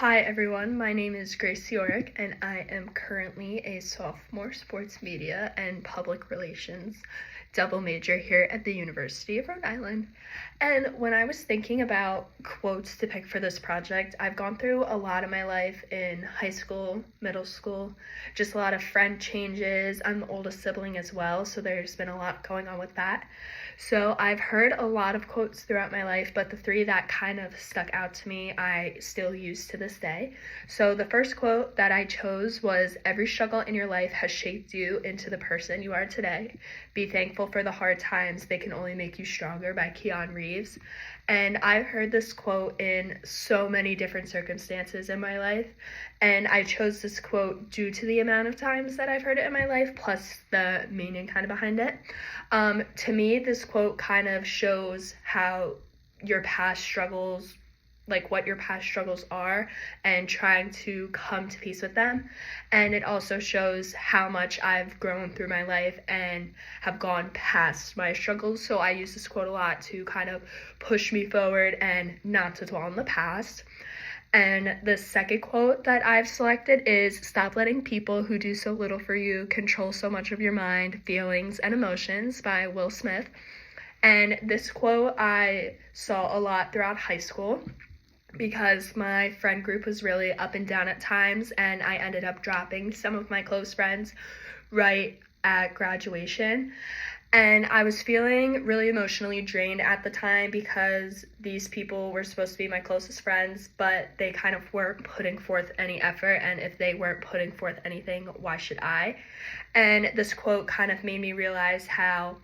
Hi everyone, my name is Grace Yorick and I am currently a sophomore sports media and public relations double major here at the University of Rhode Island. And when I was thinking about quotes to pick for this project, I've gone through a lot of my life in high school, middle school, just a lot of friend changes. I'm the oldest sibling as well, so there's been a lot going on with that. So I've heard a lot of quotes throughout my life, but the three that kind of stuck out to me, I still use to this day. So the first quote that I chose was, "Every struggle in your life has shaped you into the person you are today. Be thankful for the hard times. They can only make you stronger," by Keanu Reeves. And I've heard this quote in so many different circumstances in my life. And I chose this quote due to the amount of times that I've heard it in my life, plus the meaning kind of behind it. To me, this quote kind of shows how your past struggles, like what your past struggles are, and trying to come to peace with them. And it also shows how much I've grown through my life and have gone past my struggles. So I use this quote a lot to kind of push me forward and not to dwell on the past. And the second quote that I've selected is, "Stop letting people who do so little for you control so much of your mind, feelings, and emotions," by Will Smith. And this quote I saw a lot throughout high school because my friend group was really up and down at times, and I ended up dropping some of my close friends right at graduation. And I was feeling really emotionally drained at the time because these people were supposed to be my closest friends, but they kind of weren't putting forth any effort. And if they weren't putting forth anything, why should I? And this quote kind of made me realize how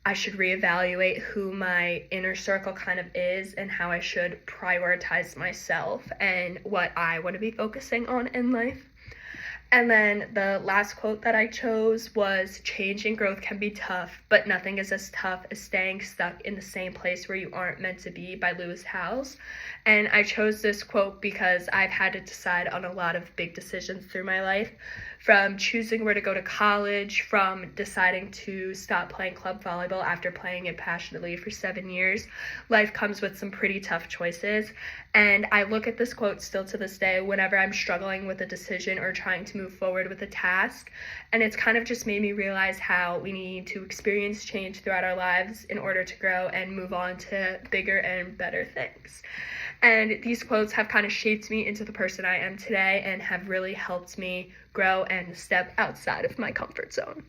I should reevaluate who my inner circle kind of is and how I should prioritize myself and what I want to be focusing on in life. And then the last quote that I chose was, "Change and growth can be tough, but nothing is as tough as staying stuck in the same place where you aren't meant to be," by Lewis Howes. And I chose this quote because I've had to decide on a lot of big decisions through my life, from choosing where to go to college, from deciding to stop playing club volleyball after playing it passionately for 7 years. Life comes with some pretty tough choices. And I look at this quote still to this day whenever I'm struggling with a decision or trying to move forward with a task. And it's kind of just made me realize how we need to experience change throughout our lives in order to grow and move on to bigger and better things. And these quotes have kind of shaped me into the person I am today and have really helped me grow and step outside of my comfort zone.